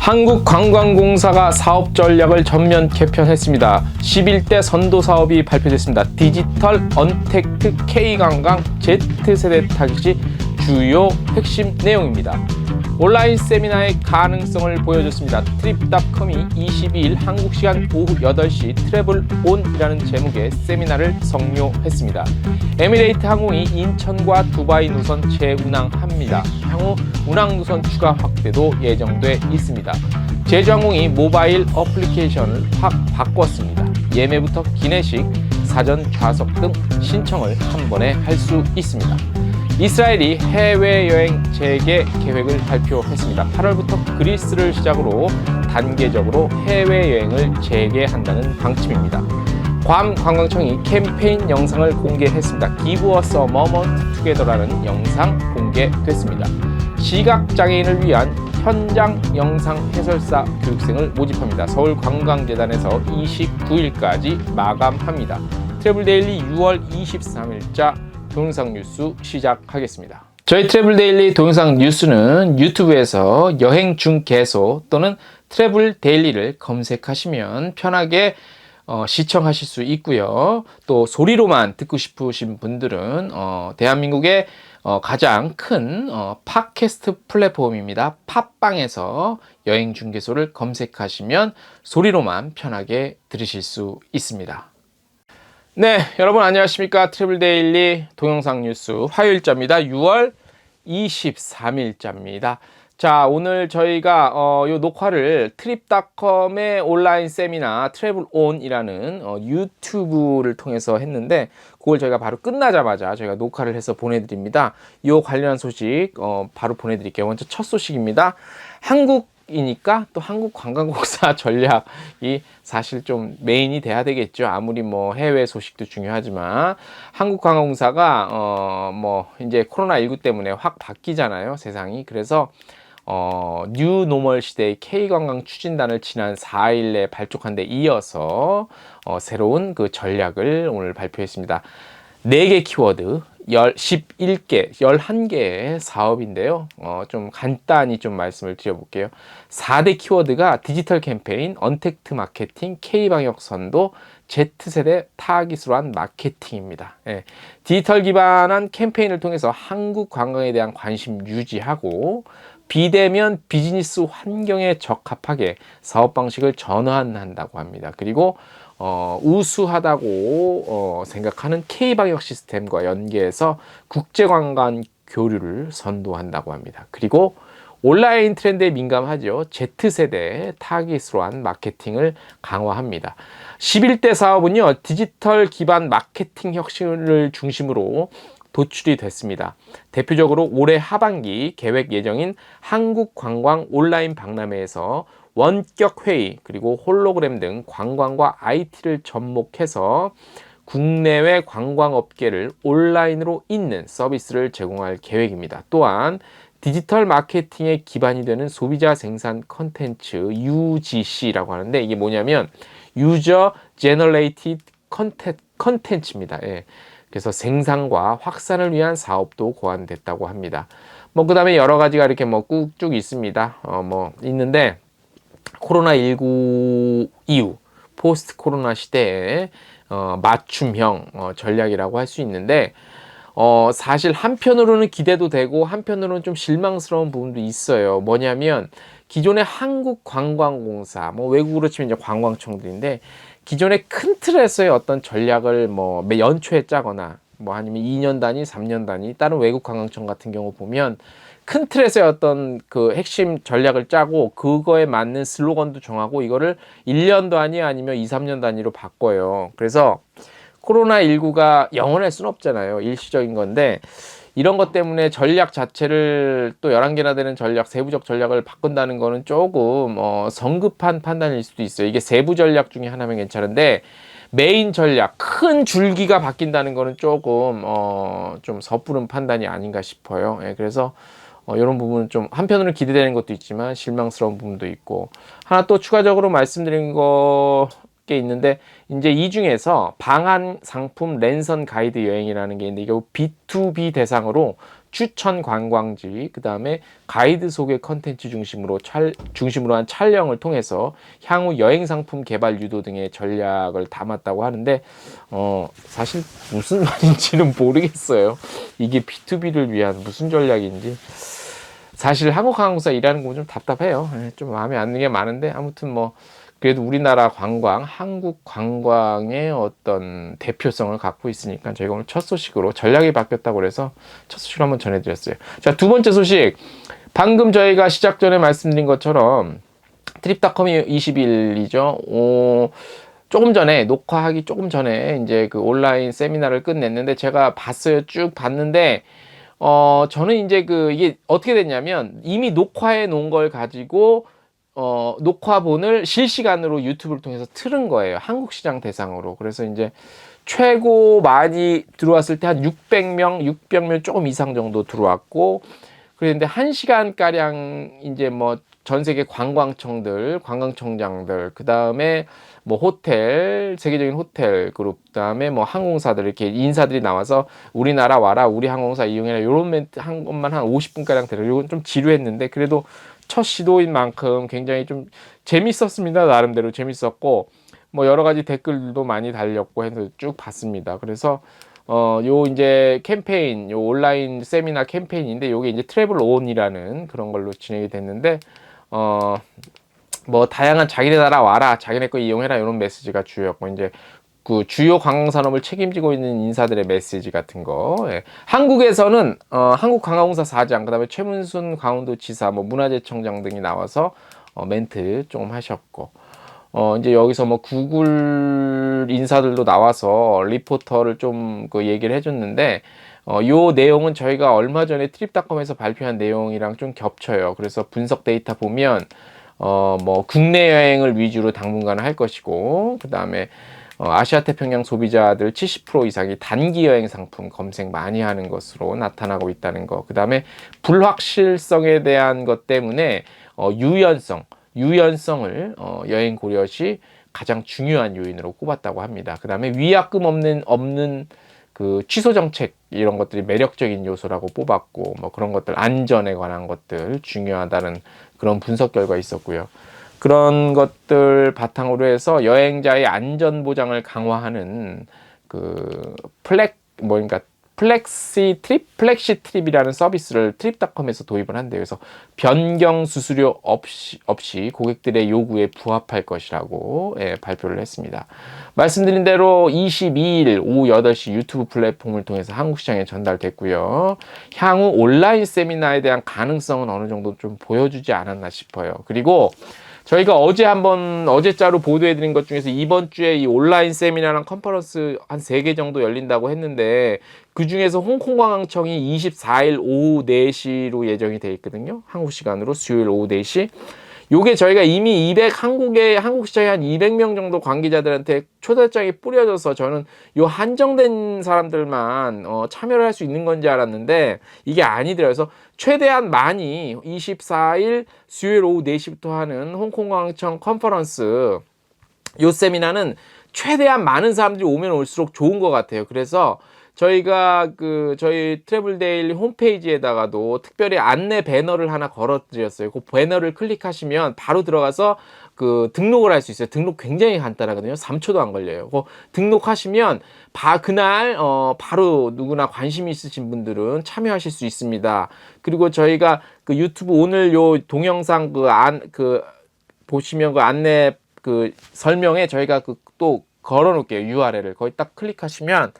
한국관광공사가 사업 전략을 전면 개편했습니다. 11대 선도 사업이 발표됐습니다. 디지털 언택트 K관광 Z세대 타깃이 주요 핵심 내용입니다. 온라인 세미나의 가능성을 보여줬습니다. 트립닷컴이 22일 한국시간 오후 8시 트래블온이라는 제목의 세미나를 성료했습니다. 에미레이트 항공이 인천과 두바이 노선 재운항합니다. 향후 운항 노선 추가 확대도 예정돼 있습니다. 제주항공이 모바일 어플리케이션을 확 바꿨습니다. 예매부터 기내식, 사전 좌석 등 신청을 한 번에 할 수 있습니다. 이스라엘이 해외여행 재개 계획을 발표했습니다. 8월부터 그리스를 시작으로 단계적으로 해외여행을 재개한다는 방침입니다. 괌 관광청이 캠페인 영상을 공개했습니다. Give us a moment together라는 영상 공개됐습니다. 시각장애인을 위한 현장 영상 해설사 교육생을 모집합니다. 서울관광재단에서 29일까지 마감합니다. 트래블데일리 6월 23일자 동영상 뉴스 시작하겠습니다. 저희 트래블데일리 동영상 뉴스는 유튜브에서 여행 중 개소 또는 트래블데일리를 검색하시면 편하게 시청하실 수 있고요. 또 소리로만 듣고 싶으신 분들은 대한민국의 가장 큰 팟캐스트 플랫폼입니다. 팟빵에서 여행 중개소를 검색하시면 소리로만 편하게 들으실 수 있습니다. 네, 여러분 안녕하십니까. 트래블데일리 동영상 뉴스 화요일자입니다. 6월 23일자입니다. 자, 오늘 저희가 요 녹화를 트립닷컴의 온라인 세미나 트래블온이라는 유튜브를 통해서 했는데 그걸 저희가 바로 끝나자마자 저희가 녹화를 해서 보내드립니다. 요 관련한 소식 바로 보내드릴게요. 먼저 첫 소식입니다. 한국이니까 또 한국관광공사 전략이 사실 좀 메인이 돼야 되겠죠. 아무리 뭐 해외 소식도 중요하지만 한국관광공사가 뭐 이제 코로나19 때문에 확 바뀌잖아요, 세상이. 그래서 뉴 노멀 시대의 K관광 추진단을 지난 4일에 발족한 데 이어서 새로운 그 전략을 오늘 발표했습니다. 4개 키워드 11개의 사업인데요. 좀 간단히 좀 말씀을 드려볼게요. 4대 키워드가 디지털 캠페인, 언택트 마케팅, K방역 선도, Z세대 타깃으로 한 마케팅입니다. 예. 디지털 기반한 캠페인을 통해서 한국 관광에 대한 관심 유지하고 비대면 비즈니스 환경에 적합하게 사업 방식을 전환한다고 합니다. 그리고 우수하다고 생각하는 K방역 시스템과 연계해서 국제관광 교류를 선도한다고 합니다. 그리고 온라인 트렌드에 민감하죠. Z세대 타깃으로 한 마케팅을 강화합니다. 11대 사업은요, 디지털 기반 마케팅 혁신을 중심으로 도출이 됐습니다. 대표적으로 올해 하반기 계획 예정인 한국관광 온라인 박람회에서 원격 회의 그리고 홀로그램 등 관광과 IT를 접목해서 국내외 관광업계를 온라인으로 잇는 서비스를 제공할 계획입니다. 또한 디지털 마케팅의 기반이 되는 소비자 생산 컨텐츠 UGC라고 하는데 이게 뭐냐면 유저 제너레이티드 컨텐츠입니다. 예. 그래서 생산과 확산을 위한 사업도 고안됐다고 합니다. 뭐 그 다음에 여러 가지가 이렇게 뭐 꾹쭉 있습니다. 뭐 있는데 코로나19 이후 포스트 코로나 시대에 맞춤형 전략이라고 할 수 있는데 사실 한편으로는 기대도 되고 한편으로는 좀 실망스러운 부분도 있어요. 뭐냐면 기존의 한국관광공사, 뭐 외국으로 치면 이제 관광청들인데 기존의 큰 틀에서의 어떤 전략을 뭐 연초에 짜거나 뭐 아니면 2년 단위, 3년 단위, 다른 외국 관광청 같은 경우 보면 큰 틀에서의 어떤 그 핵심 전략을 짜고 그거에 맞는 슬로건도 정하고 이거를 1년 단위 아니면 2, 3년 단위로 바꿔요. 그래서 코로나19가 영원할 수는 없잖아요. 일시적인 건데 이런 것 때문에 전략 자체를 또 11개나 되는 전략, 세부적 전략을 바꾼다는 거는 조금 성급한 판단일 수도 있어요. 이게 세부 전략 중에 하나면 괜찮은데 메인 전략, 큰 줄기가 바뀐다는 거는 조금 좀 섣부른 판단이 아닌가 싶어요. 예, 그래서 이런 부분은 좀 한편으로는 기대되는 것도 있지만 실망스러운 부분도 있고 하나 또 추가적으로 말씀드린 거 개 있는데 이제 이 중에서 방한 상품 랜선 가이드 여행이라는 게 있는데 이게 B2B 대상으로 추천 관광지, 그 다음에 가이드 소개 컨텐츠 중심으로 한 촬영을 통해서 향후 여행 상품 개발 유도 등의 전략을 담았다고 하는데, 사실 무슨 말인지는 모르겠어요. 이게 B2B를 위한 무슨 전략인지. 사실 한국항공사 일하는 거 좀 답답해요. 좀 마음에 안 드는 게 많은데, 아무튼 뭐, 그래도 우리나라 관광, 한국 관광의 어떤 대표성을 갖고 있으니까 저희가 오늘 첫 소식으로 전략이 바뀌었다고 그래서 첫 소식을 한번 전해드렸어요. 자, 두 번째 소식. 방금 저희가 시작 전에 말씀드린 것처럼 트립닷컴이 20일이죠. 조금 전에, 녹화하기 조금 전에 이제 그 온라인 세미나를 끝냈는데 제가 봤어요. 쭉 봤는데, 저는 이제 이게 어떻게 됐냐면 이미 녹화해 놓은 걸 가지고 녹화본을 실시간으로 유튜브를 통해서 틀은 거예요. 한국 시장 대상으로. 그래서 이제 최고 많이 들어왔을 때 한 600명 조금 이상 정도 들어왔고, 그런데 1시간가량 이제 뭐 전 세계 관광청들, 관광청장들, 그 다음에 뭐 호텔, 세계적인 호텔 그룹, 그 다음에 뭐 항공사들 이렇게 인사들이 나와서 우리나라 와라, 우리 항공사 이용해라, 요런 멘트 한 것만 한 50분가량 들어요. 이건 좀 지루했는데 그래도 첫 시도인 만큼 굉장히 좀 재밌었습니다. 나름대로 재밌었고, 뭐 여러 가지 댓글도 많이 달렸고 해서 쭉 봤습니다. 그래서 요 이제 캠페인, 요 온라인 세미나 캠페인인데 요게 이제 트래블 온이라는 그런 걸로 진행이 됐는데, 뭐 다양한 자기네 나라 와라, 자기네 거 이용해라, 이런 메시지가 주였고, 이제 그 주요 관광산업을 책임지고 있는 인사들의 메시지 같은 거. 예. 한국에서는 한국관광공사 사장, 그다음에 최문순 강원도지사, 뭐 문화재청장 등이 나와서 멘트 좀 하셨고, 이제 여기서 뭐 구글 인사들도 나와서 리포터를 좀 그 얘기를 해줬는데, 요 내용은 저희가 얼마 전에 트립닷컴에서 발표한 내용이랑 좀 겹쳐요. 그래서 분석 데이터 보면 뭐 국내 여행을 위주로 당분간은 할 것이고, 그 다음에 아시아 태평양 소비자들 70% 이상이 단기 여행 상품 검색 많이 하는 것으로 나타나고 있다는 거. 그 다음에 불확실성에 대한 것 때문에 유연성을 여행 고려 시 가장 중요한 요인으로 꼽았다고 합니다. 그 다음에 위약금 없는 그 취소 정책, 이런 것들이 매력적인 요소라고 뽑았고, 뭐 그런 것들, 안전에 관한 것들 중요하다는 그런 분석 결과 있었고요. 그런 것들 바탕으로 해서 여행자의 안전 보장을 강화하는 그러니까 플렉시 트립이라는 서비스를 트립닷컴에서 도입을 한대요. 그래서 변경 수수료 없이 고객들의 요구에 부합할 것이라고 발표를 했습니다. 말씀드린 대로 22일 오후 8시 유튜브 플랫폼을 통해서 한국 시장에 전달됐고요. 향후 온라인 세미나에 대한 가능성은 어느 정도 좀 보여주지 않았나 싶어요. 그리고 저희가 어제자로 보도해드린 것 중에서 이번 주에 이 온라인 세미나랑 컨퍼런스 한 3개 정도 열린다고 했는데, 그 중에서 홍콩관광청이 24일 오후 4시로 예정이 돼 있거든요. 한국 시간으로 수요일 오후 4시. 요게 저희가 이미 한국 시장에 한 200명 정도 관계자들한테 초대장이 뿌려져서 저는 요 한정된 사람들만 참여를 할 수 있는 건지 알았는데 이게 아니더라고요. 그래서 최대한 많이 24일 수요일 오후 4시부터 하는 홍콩광청 컨퍼런스, 요 세미나는 최대한 많은 사람들이 오면 올수록 좋은 것 같아요. 그래서 저희가 저희 트래블데일리 홈페이지에다가도 특별히 안내 배너를 하나 걸어드렸어요. 그 배너를 클릭하시면 바로 들어가서 등록을 할 수 있어요. 등록 굉장히 간단하거든요. 3초도 안 걸려요. 등록하시면 그날 바로 누구나 관심 있으신 분들은 참여하실 수 있습니다. 그리고 저희가 유튜브 오늘 요 동영상 보시면 안내 설명에 저희가 또 걸어 놓을게요. URL을 거기 딱 클릭하시면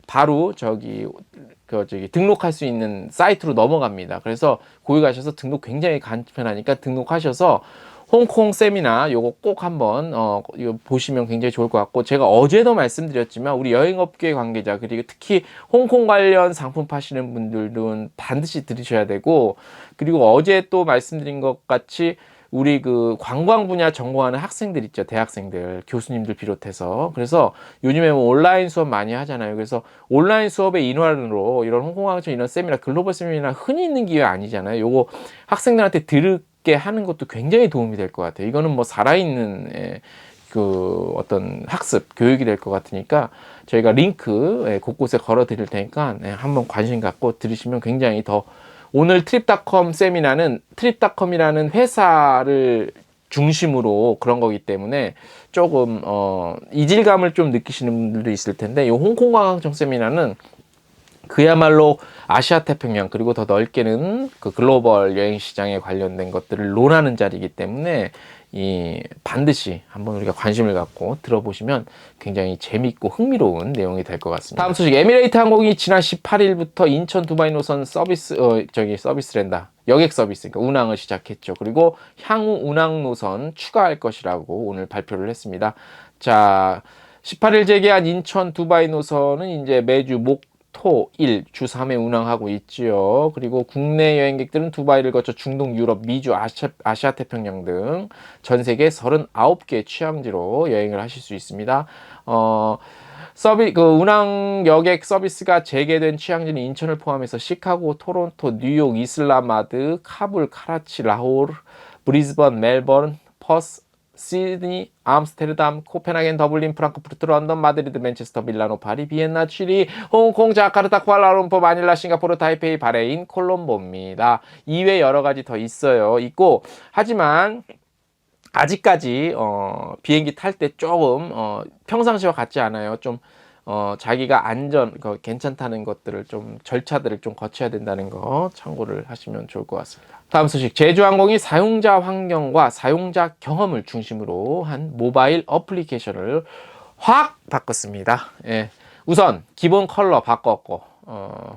바로 저기 등록할 수 있는 사이트로 넘어갑니다. 그래서 거기 가셔서 등록 굉장히 간편하니까 등록하셔서 홍콩 세미나 요거 꼭 한번 이거 보시면 굉장히 좋을 것 같고, 제가 어제도 말씀드렸지만 우리 여행업계 관계자, 그리고 특히 홍콩 관련 상품 파시는 분들은 반드시 들으셔야 되고, 그리고 어제 또 말씀드린 것 같이 우리 관광 분야 전공하는 학생들 있죠. 대학생들, 교수님들 비롯해서. 그래서 요즘에 뭐 온라인 수업 많이 하잖아요. 그래서 온라인 수업의 일환으로 이런 홍콩학청 이런 세미나, 글로벌 세미나 흔히 있는 기회 아니잖아요. 요거 학생들한테 들게 하는 것도 굉장히 도움이 될 것 같아요. 이거는 뭐 살아있는 그 어떤 학습 교육이 될 것 같으니까 저희가 링크 곳곳에 걸어 드릴 테니까 한번 관심 갖고 들으시면 굉장히 더 오늘 트립닷컴 세미나는 트립닷컴이라는 회사를 중심으로 그런 거기 때문에 조금 이질감을 좀 느끼시는 분들도 있을 텐데 이 홍콩 관광청 세미나는 그야말로 아시아 태평양 그리고 더 넓게는 그 글로벌 여행 시장에 관련된 것들을 논하는 자리이기 때문에 반드시 한번 우리가 관심을 갖고 들어보시면 굉장히 재밌고 흥미로운 내용이 될 것 같습니다. 다음 소식, 에미레이트 항공이 지난 18일부터 인천 두바이 노선 서비스랜다. 여객 서비스, 그러니까 운항을 시작했죠. 그리고 향후 운항 노선 추가할 것이라고 오늘 발표를 했습니다. 자, 18일 재개한 인천 두바이 노선은 이제 매주 토, 일, 주 3회 운항하고 있지요. 그리고 국내 여행객들은 두바이를 거쳐 중동, 유럽, 미주, 아시아 태평양 등 전 세계 39개 취향지로 여행을 하실 수 있습니다. 운항 여객 서비스가 재개된 취향지는 인천을 포함해서 시카고, 토론토, 뉴욕, 이슬라마드, 카불, 카라치, 라호르, 브리즈번, 멜버른, 퍼스, 시드니, 암스테르담, 코펜하겐, 더블린, 프랑크푸르트, 런던, 마드리드, 맨체스터, 밀라노, 파리, 비엔나, 취리, 홍콩, 자카르타, 쿠알라룸푸르, 마닐라, 싱가포르, 타이페이, 바레인, 콜롬보입니다. 이외 여러 가지 더 있고 하지만 아직까지 비행기 탈 때 조금 평상시와 같지 않아요. 좀 자기가 괜찮다는 것들을 좀 절차들을 좀 거쳐야 된다는 거 참고를 하시면 좋을 것 같습니다. 다음 소식, 제주항공이 사용자 환경과 사용자 경험을 중심으로 한 모바일 어플리케이션을 확 바꿨습니다. 예. 우선 기본 컬러 바꿨고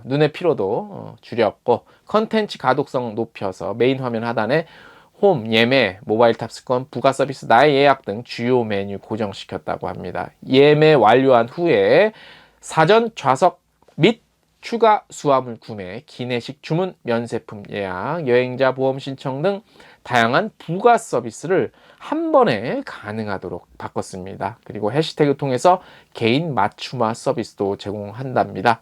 눈의 피로도 줄였고 컨텐츠 가독성 높여서 메인 화면 하단에 홈, 예매, 모바일 탑승권, 부가 서비스, 나의 예약 등 주요 메뉴 고정시켰다고 합니다. 예매 완료한 후에 사전 좌석 및 추가 수화물 구매, 기내식 주문, 면세품 예약, 여행자 보험 신청 등 다양한 부가 서비스를 한 번에 가능하도록 바꿨습니다. 그리고 해시태그 통해서 개인 맞춤화 서비스도 제공한답니다.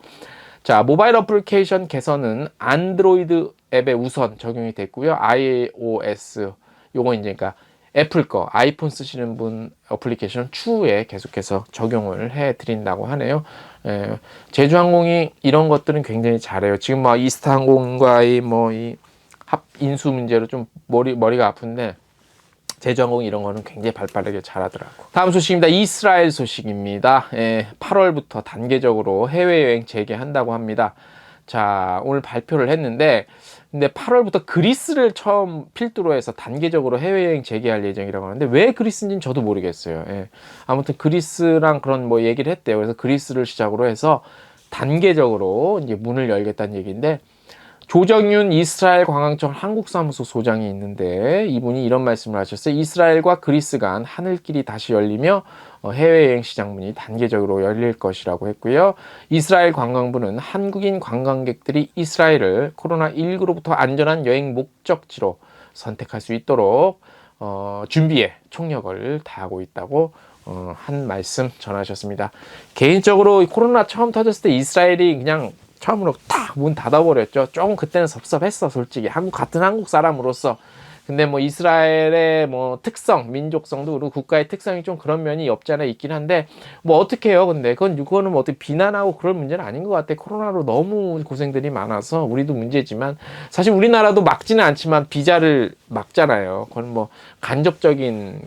자, 모바일 어플리케이션 개선은 안드로이드 앱에 우선 적용이 됐고요. iOS, 요거 이제 그러니까 애플 거, 아이폰 쓰시는 분 어플리케이션 추후에 계속해서 적용을 해 드린다고 하네요. 제주항공이 이런 것들은 굉장히 잘해요. 지금 뭐 이스타항공과의 이 인수 문제로 좀 머리가 아픈데 제주항공이 이런 거는 굉장히 발빠르게 잘하더라고. 다음 소식입니다. 이스라엘 소식입니다. 8월부터 단계적으로 해외여행 재개한다고 합니다. 자, 오늘 발표를 했는데 근데 8월부터 그리스를 처음 필두로 해서 단계적으로 해외여행 재개할 예정이라고 하는데 왜 그리스인지는 저도 모르겠어요. 아무튼 그리스랑 그런 얘기를 했대요. 그래서 그리스를 시작으로 해서 단계적으로 이제 문을 열겠다는 얘기인데 조정윤 이스라엘 관광청 한국사무소 소장이 있는데 이분이 이런 말씀을 하셨어요. 이스라엘과 그리스 간 하늘길이 다시 열리며 해외여행 시장 문이 단계적으로 열릴 것이라고 했고요. 이스라엘 관광부는 한국인 관광객들이 이스라엘을 코로나19로부터 안전한 여행 목적지로 선택할 수 있도록 준비에 총력을 다하고 있다고 한 말씀 전하셨습니다. 개인적으로 코로나 처음 터졌을 때 이스라엘이 그냥 처음으로 탁 문 닫아버렸죠. 조금 그때는 섭섭했어, 솔직히. 같은 한국 사람으로서. 근데 이스라엘의 특성, 민족성도 그리고 국가의 특성이 좀 그런 면이 없지 않아 있긴 한데, 어떻게 해요, 근데. 그거는 어떻게 비난하고 그럴 문제는 아닌 것 같아. 코로나로 너무 고생들이 많아서, 우리도 문제지만, 사실 우리나라도 막지는 않지만, 비자를 막잖아요. 그건 간접적인,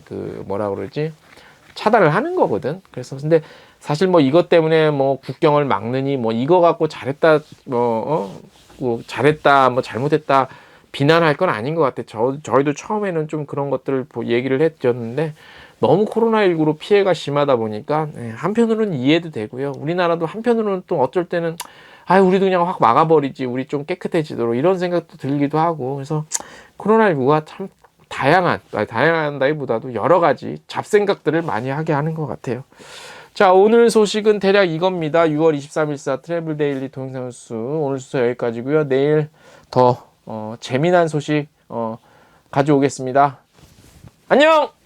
차단을 하는 거거든. 그래서, 근데, 사실 이것 때문에 국경을 막느니 이거 갖고 잘했다 잘했다 잘못했다 비난할 건 아닌 것 같아. 저희도 처음에는 좀 그런 것들을 얘기를 했었는데 너무 코로나19로 피해가 심하다 보니까 한편으로는 이해도 되고요. 우리나라도 한편으로는 또 어쩔 때는 우리도 그냥 확 막아버리지, 우리 좀 깨끗해지도록 이런 생각도 들기도 하고. 그래서 코로나19가 참 다양한다기보다도 여러 가지 잡생각들을 많이 하게 하는 것 같아요. 자, 오늘 소식은 대략 이겁니다. 6월 23일자 트래블 데일리 동영상 뉴스 오늘 순서 여기까지고요. 내일 더 재미난 소식 가져오겠습니다. 안녕!